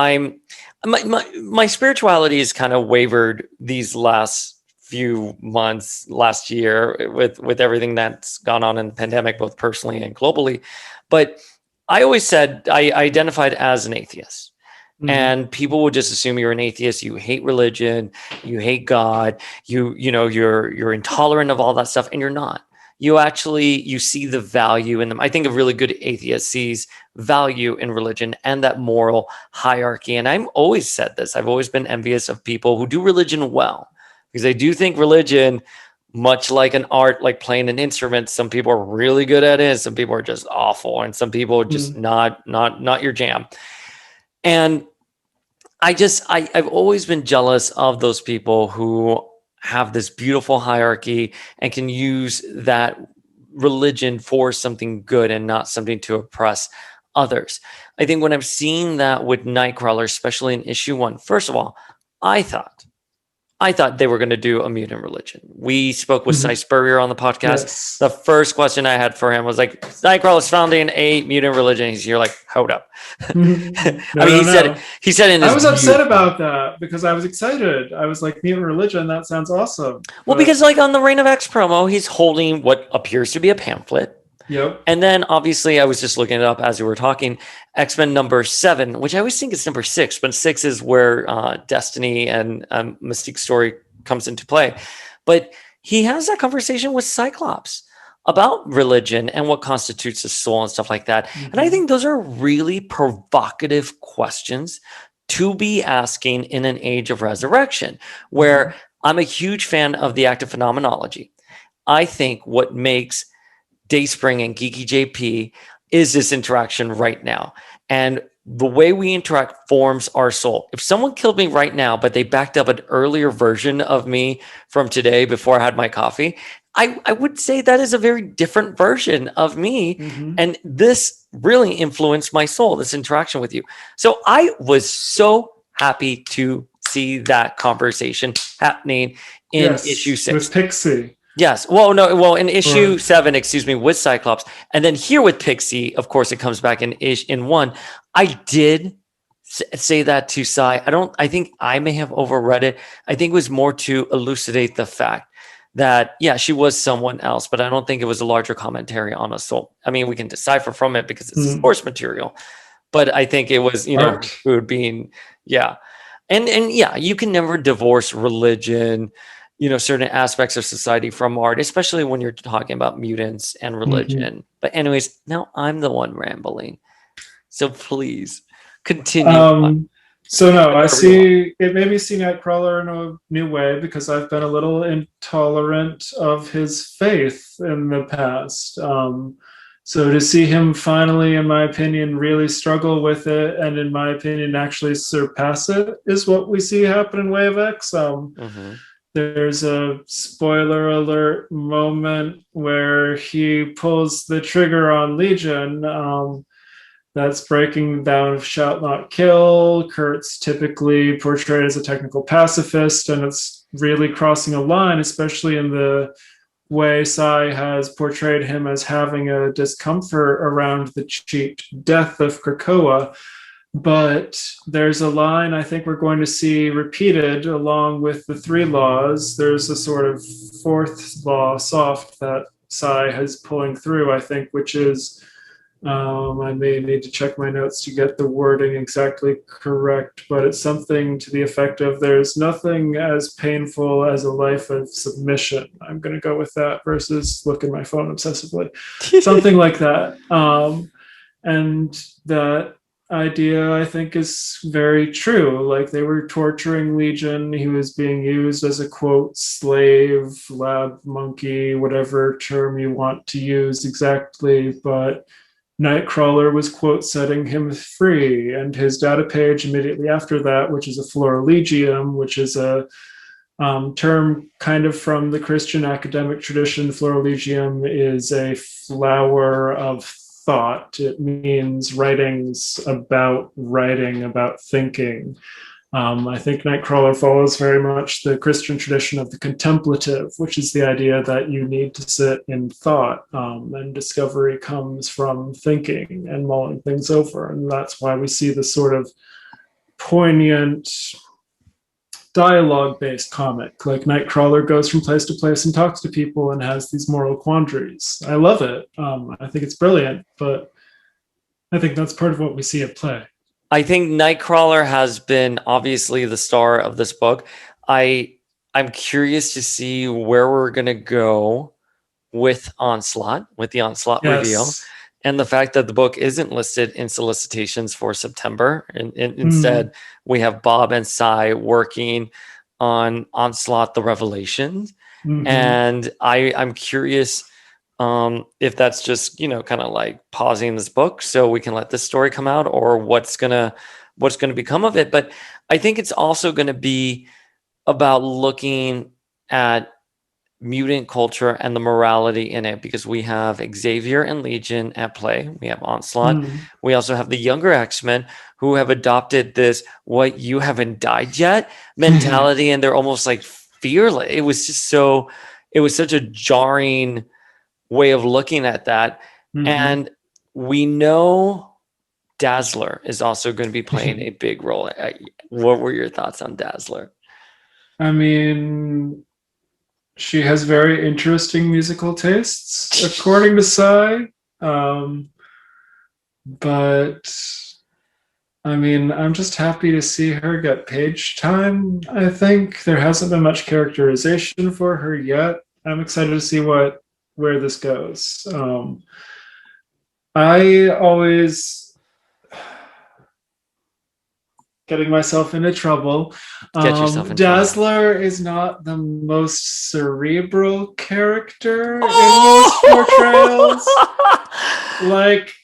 my spirituality has kind of wavered these last few months, last year with everything that's gone on in the pandemic, both personally and globally. But I always said I identified as an atheist. And people would just assume you're an atheist. You hate religion. You hate God. You're intolerant of all that stuff, and you're not. You see the value in them. I think a really good atheist sees value in religion and that moral hierarchy. And I've always said this. I've always been envious of people who do religion well, because I do think religion much like an art, like playing an instrument. Some people are really good at it, some people are just awful, and some people are just Mm. not your jam. And I've always been jealous of those people who have this beautiful hierarchy and can use that religion for something good and not something to oppress others. I think when I'm seeing that with Nightcrawler, especially in issue 1, first of all, I thought I thought they were going to do a mutant religion. We spoke with Cy Mhm. Spurrier on the podcast. Yes. The first question I had for him was like, Nightcrawler's founding a mutant religion. You're like, hold up. I No, mean, no, no. he said in I his was upset beautiful. about that because I was excited. I was like, mutant religion, that sounds awesome. Well, But because like on the Reign of X promo, he's holding what appears to be a pamphlet. yep. And then obviously I was just looking it up as we were talking. X-Men number 7, which I always think is number 6, but 6 is where Destiny and Mystique's story comes into play. But he has that conversation with Cyclops about religion and what constitutes a soul and stuff like that. And I Mhm. think those are really provocative questions to be asking in an age of resurrection, where Mhm. I'm a huge fan of the active phenomenology. I think what makes Dayspring and Geeky JP is this interaction right now. And the way we interact forms our soul. If someone killed me right now, but they backed up an earlier version of me from today before I had my coffee, I would say that is a very different version of me. Mhm. And this really influenced my soul, this interaction with you. So I was so happy to see that conversation happening in issue Yes, with 6. Pixie. Yes. Well, no. Well, in issue Or 7, excuse me, with Cyclops, and then here with Pixie, of course, it comes back in 1. I did say that to Cy. I don't. I think I may have overread it. I think it was more to elucidate the fact that yeah, she was someone else, but I don't think it was a larger commentary on a soul. I mean, we can decipher from it because it's mm, source material, but I think it was art. food being yeah, and yeah, you can never divorce religion, certain aspects of society from art, especially when you're talking about mutants and Mhm. religion. But anyways, now I'm the one rambling, so please continue on Um, so no, I wherever you want. see it made me see Nightcrawler in a new way because I've been a little intolerant of his faith in the past. So to see him finally, in my opinion, really struggle with it and in my opinion actually surpass it is what we see happen in Wave X. Hmm. There's a spoiler alert moment where he pulls the trigger on Legion. That's breaking down of Shout Not Kill. Kurt's typically portrayed as a technical pacifist, and it's really crossing a line, especially in the way Sai has portrayed him as having a discomfort around the cheat death of Krakoa. But there's a line I think we're going to see repeated along with the 3 laws. There's a sort of 4th law, soft, that Sai is pulling through, I think, which is I may need to check my notes to get the wording exactly correct, but it's something to the effect of there's nothing as painful as a life of submission. I'm going to go with that versus look at my phone obsessively. Something like that. And that idea, I think, is very true. Like they were torturing Legion. He was being used as a quote, slave, lab monkey, whatever term you want to use exactly. But Nightcrawler was quote setting him free, and his data page immediately after that, which is a florilegium, which is a term kind of from the Christian academic tradition. Florilegium is a flower of thought. It means writing about thinking. I think Nightcrawler follows very much the Christian tradition of the contemplative, which is the idea that you need to sit in thought, and discovery comes from thinking and mulling things over. And that's why we see this sort of poignant dialogue based comic. Like Nightcrawler goes from place to place and talks to people and has these moral quandaries. I love it. I think it's brilliant, but I think that's part of what we see at play. I think Nightcrawler has been obviously the star of this book. I'm curious to see where we're gonna go with the Onslaught reveal, Yes. and the fact that the book isn't listed in solicitations for September. And Mm. instead, we have Bob and Cy working on Onslaught: The Revelation, Mm-hmm. and I'm curious if that's just kind of like pausing this book so we can let this story come out, or what's gonna become of it. But I think it's also going to be about looking at mutant culture and the morality in it, because we have Xavier and Legion at play. We have Onslaught. Mm. We also have the younger X-Men who have adopted this "what, you haven't died yet" mentality, and they're almost like fearless. It was such a jarring way of looking at that. Mm-hmm. And we know Dazzler is also going to be playing a big role. What were your thoughts on Dazzler? I mean, she has very interesting musical tastes, according to Psy. Um, but I mean, I'm just happy to see her get page time. I think there hasn't been much characterization for her yet. I'm excited to see where this goes. I always getting myself into trouble. Get yourself in trouble. Dazzler is not the most cerebral character in most portrayals. Oh! Like,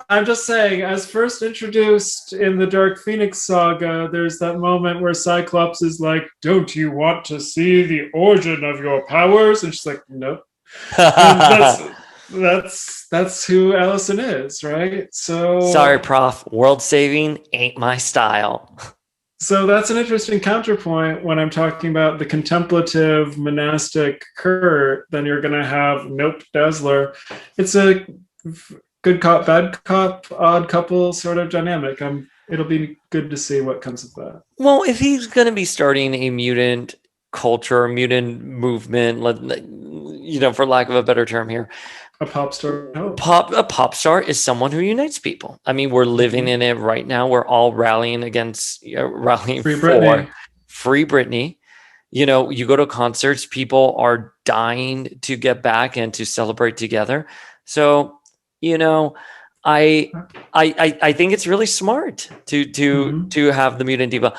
I'm just saying, as first introduced in the Dark Phoenix saga, there's that moment where Cyclops is like, "Don't you want to see the origin of your powers?" And she's like, "Nope." And that's who Allison is, right? Sorry, So prof. World saving ain't my style. so that's an interesting counterpoint when I'm talking about the contemplative monastic Kurt. Then you're going to have Nope Dazzler. It's a good cop, bad cop, odd couple sort of dynamic. It'll be good to see what comes of that. Well, if he's going to be starting a mutant culture, mutant movement, for lack of a better term here, A pop star. Oh. a pop star is someone who unites people. I mean, we're living Mm-hmm. in it right now. We're all rallying Free for Britney. free Britney. You go to concerts, people are dying to get back and to celebrate together. So, you know, I I think it's really smart Mm-hmm. to have the mutant diva.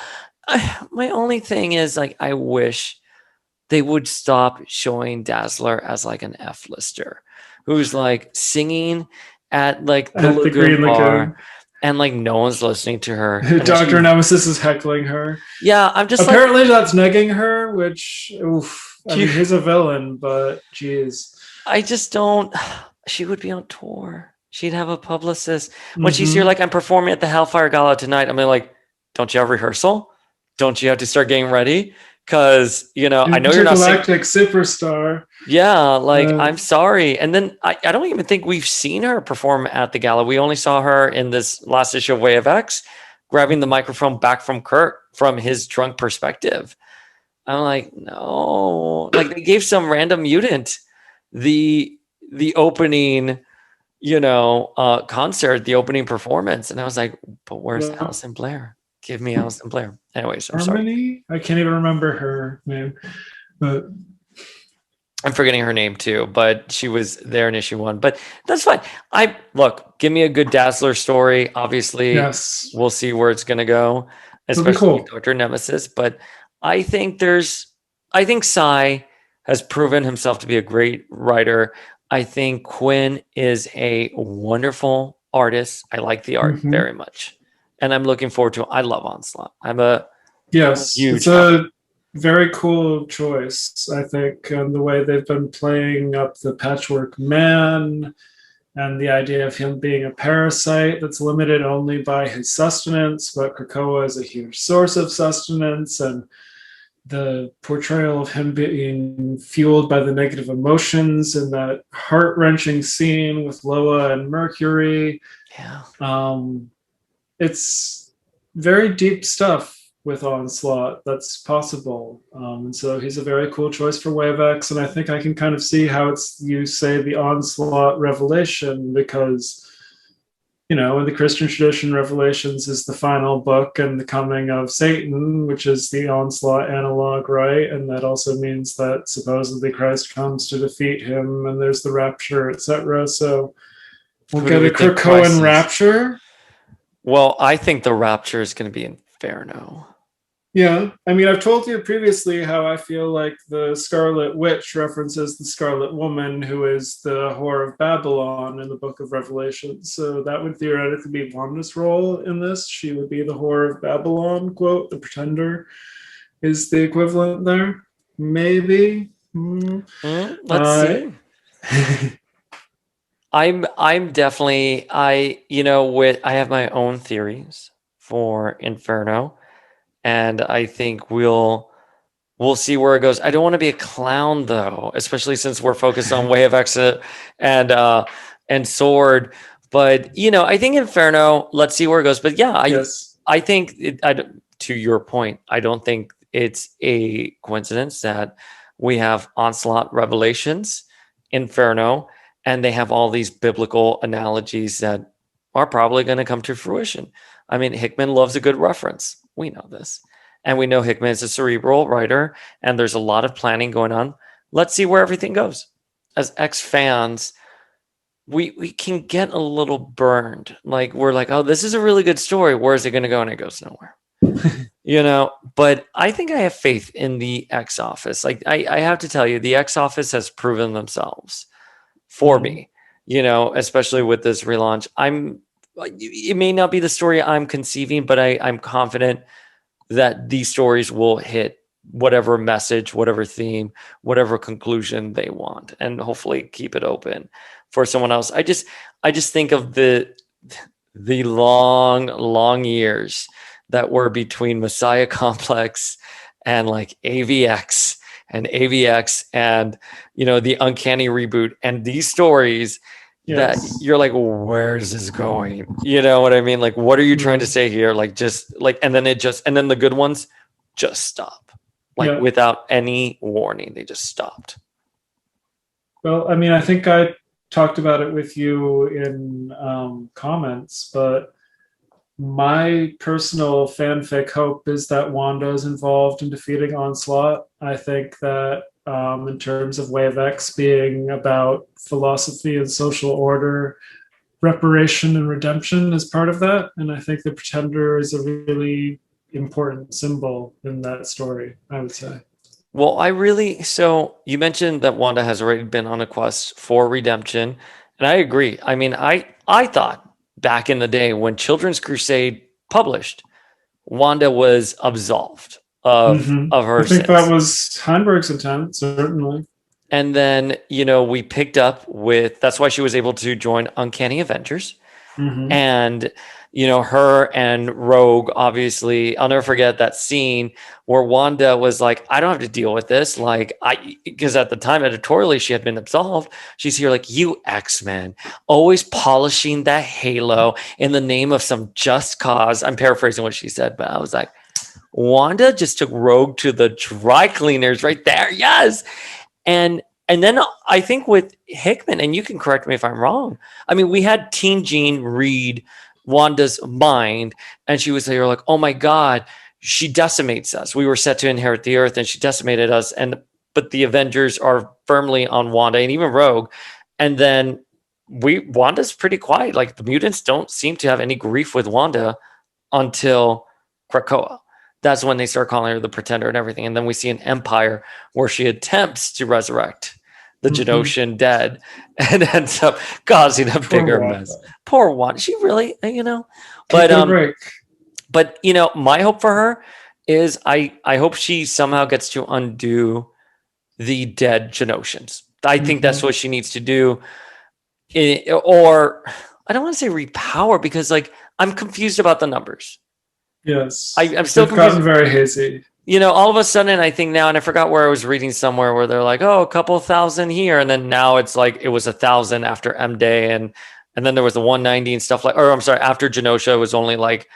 My only thing is, like, I wish they would stop showing Dazzler as like an F-lister who's like singing at like the At the Lagoon Green Bar, Lagoon. and like no one's listening to her. And then Dr. Nemesis is heckling her. yeah, I'm just like, Apparently that's negging her, which, oof. I you, mean, he's a villain, but geez. I just don't. She would be on tour. She'd have a publicist. When she's here, Mm-hmm. like, I'm performing at the Hellfire Gala tonight, I'm like, don't you have rehearsal? Don't you have to start getting ready? Because, I know you're not singing. Intergalactic superstar. Yeah, like, Uh, I'm sorry. And then I don't even think we've seen her perform at the gala. We only saw her in this last issue of Way of X, grabbing the microphone back from Kurt from his drunk perspective. I'm like, no. Like, they gave some random mutant the opening, concert, the opening performance. And I was like, but where's Allison Blair? Give me Allison Blair. Anyways, I'm sorry. Harmony? I can't even remember her name. But I'm forgetting her name too, but she was there in issue 1. But that's fine. Give me a good Dazzler story. Obviously, yes, we'll see where it's gonna go, it'll be especially cool. Dr. Nemesis. But I think I think Cy has proven himself to be a great writer. I think Quinn is a wonderful artist. I like the art Mm-hmm. very much. And I'm looking forward to it. I love Onslaught. I'm a Yes, it's huge a very cool choice, I think, and the way they've been playing up the Patchwork Man and the idea of him being a parasite that's limited only by his sustenance, but Krakoa is a huge source of sustenance, and the portrayal of him being fueled by the negative emotions in that heart-wrenching scene with Loa and Mercury. yeah. It's very deep stuff with Onslaught that's possible. And so he's a very cool choice for Wave X. And I think I can kind of see how it's, you say, the Onslaught revelation, because, in the Christian tradition, Revelations is the final book and the coming of Satan, which is the Onslaught analog, right? And that also means that supposedly Christ comes to defeat him, and there's the rapture, etc. So we'll Who do get we a think Christ Krakoan is? rapture. Well, I think the Rapture is going to be Inferno. Yeah, I mean, I've told you previously how I feel like the Scarlet Witch references the Scarlet Woman, who is the whore of Babylon in the Book of Revelation. So that would theoretically be Wanda's role in this. She would be the whore of Babylon, quote, the pretender is the equivalent there. Maybe. Let's Uh, see. I'm definitely with I have my own theories for Inferno, and I think we'll see where it goes. I don't want to be a clown though, especially since we're focused on Way of Exit and Sword. But I think Inferno. Let's see where it goes. But yeah, yes. I think to your point, I don't think it's a coincidence that we have Onslaught Revelations, Inferno, and they have all these biblical analogies that are probably going to come to fruition. I mean, Hickman loves a good reference. We know this. And we know Hickman is a cerebral writer, and there's a lot of planning going on. Let's see where everything goes. As ex fans, we can get a little burned. Like we're like, oh, this is a really good story. Where is it going to go? And it goes nowhere. But I think I have faith in the X Office. Like I have to tell you, the X Office has proven themselves for Mhm. me. Especially with this relaunch. It may not be the story I'm conceiving, but I'm confident that these stories will hit whatever message, whatever theme, whatever conclusion they want, and hopefully keep it open for someone else. I just think of the long years that were between Messiah Complex and like AVX and the Uncanny reboot and these stories that Yes. you're like, where is this going? You know what I mean? Like, what are you trying to Mm. say here? Like, just like, and then the good ones just stop, like Yeah. without any warning. They just stopped. Well, I mean, I think I talked about it with you in comments, but my personal fanfic hope is that Wanda is involved in defeating Onslaught. I think that in terms of Way of X being about philosophy and social order, reparation and redemption is part of that. And I think the Pretender is a really important symbol in that story, I would say. Well, so you mentioned that Wanda has already been on a quest for redemption, and I agree. I mean, I thought back in the day when Children's Crusade published, Wanda was absolved of Mm-hmm. of I her think that sins. was Heinberg's intent, certainly. And then, we picked up with that's why she was able to join Uncanny Avengers. Mm-hmm. And her and Rogue, obviously, I'll never forget that scene where Wanda was like, I don't have to deal with this, like because at the time editorially she had been absolved. She's here like, you X-Men always polishing that halo in the name of some just cause. I'm paraphrasing what she said, but I was like, Wanda just took Rogue to the dry cleaners right there. Yes. And then I think with Hickman, and you can correct me if I'm wrong. I mean, we had Teen Jean read Wanda's mind, and she was there like, "Oh my God, she decimates us. We were set to inherit the Earth, and she decimated us." But the Avengers are firmly on Wanda and even Rogue. And then Wanda's pretty quiet. Like the mutants don't seem to have any grief with Wanda until Krakoa. That's when they start calling her the Pretender and everything. And then we see an Empire where she attempts to resurrect the Mm-hmm. Genosian dead and ends up causing a Poor bigger mess. Wanda. Poor one. She really, Can't but get a break. my hope for her is I hope she somehow gets to undo the dead Genosians. I think that's Mm-hmm. what she needs to do. Or I don't want to say repower because like I'm confused about the numbers. Yes. I'm still They've confused. gotten very hazy. All of a sudden, I think now, and I forgot where I was reading somewhere where they're like, oh, a couple thousand here, and then now it's like it was 1,000 after M Day, and then there was the 190 and stuff like, or I'm sorry, after Genosha it was only like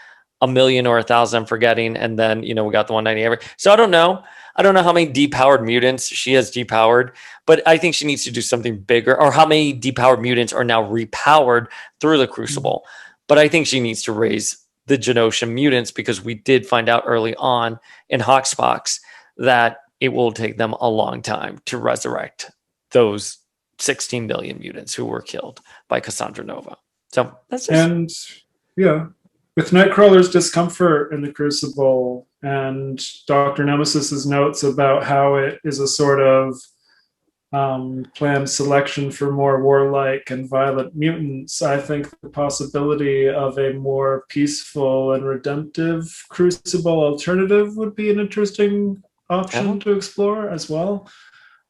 a million or 1,000. I'm forgetting, and then we got the 190 every. So I don't know. I don't know how many depowered mutants she has depowered, but I think she needs to do something bigger, or how many depowered mutants are now repowered through the Crucible. But I think she needs to raise the Genosha mutants because we did find out early on in Hoxpox that it will take them a long time to resurrect those 16 million mutants who were killed by Cassandra Nova. So that's just And yeah. with Nightcrawler's discomfort in the Crucible and Dr. Nemesis's notes about how it is a sort of planned selection for more warlike and violent mutants, I think the possibility of a more peaceful and redemptive Crucible alternative would be an interesting Yeah. option to explore as well.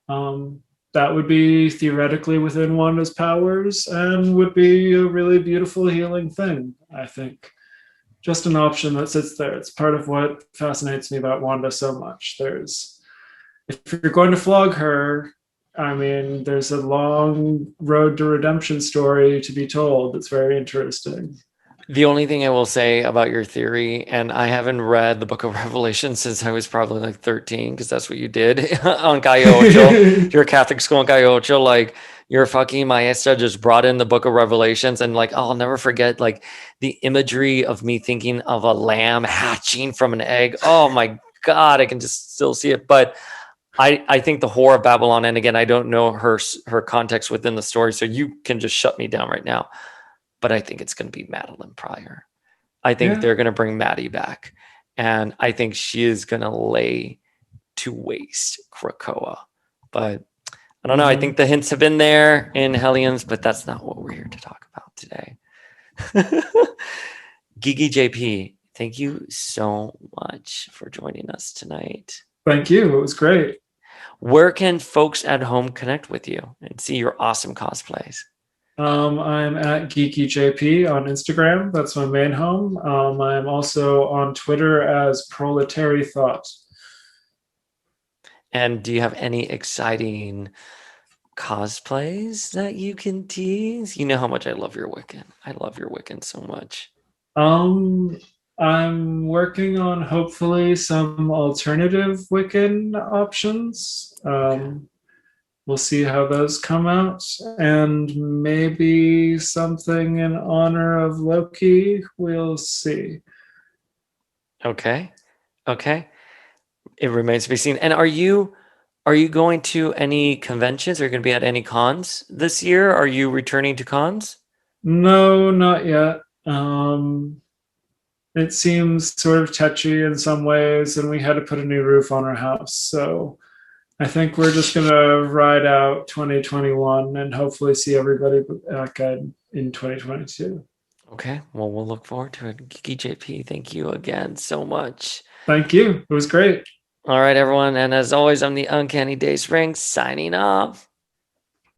Um, that would be theoretically within Wanda's powers and would be a really beautiful healing thing, I think. Just an option that sits there. It's part of what fascinates me about Wanda so much. If you're going to flog her, I mean, there's a long road to redemption story to be told. It's very interesting. The only thing I will say about your theory, and I haven't read the Book of Revelation since I was probably like 13, because that's what you did on Cayo Ocho. Your Catholic school in Cayo Ocho, like your fucking maestra just brought in the Book of Revelations, and like I'll never forget like the imagery of me thinking of a lamb hatching from an egg. Oh my God, I can just still see it. But I think the Whore of Babylon, and again, I don't know her context within the story, so you can just shut me down right now. But I think it's going to be Madeline Pryor. I think Yeah. they're going to bring Maddie back, and I think she is going to lay to waste Krakoa. But I don't know. I think the hints have been there in Hellions, but that's not what we're here to talk about today. Geeky JP, thank you so much for joining us tonight. Thank you. It was great. Where can folks at home connect with you and see your awesome cosplays? I'm at Geeky JP on Instagram. That's my main home. I'm also on Twitter as Proletary Thought. And do you have any exciting cosplays that you can tease? You know how much I love your Wiccan. I love your Wiccan so much. Um, I'm working on hopefully some alternative Wiccan options. We'll see how those come out, and maybe something in honor of Loki. We'll see. Okay. Okay. It remains to be seen. And are you going to any conventions? Are you going to be at any cons this year? Are you returning to cons? No, not yet. It seems sort of touchy in some ways, and we had to put a new roof on our house. So I think we're just gonna ride out 2021 and hopefully see everybody back in 2022. Okay. Well, we'll look forward to it. Geeky JP, thank you again so much. Thank you. It was great. All right, everyone. And as always, I'm the Uncanny Days Ring signing off.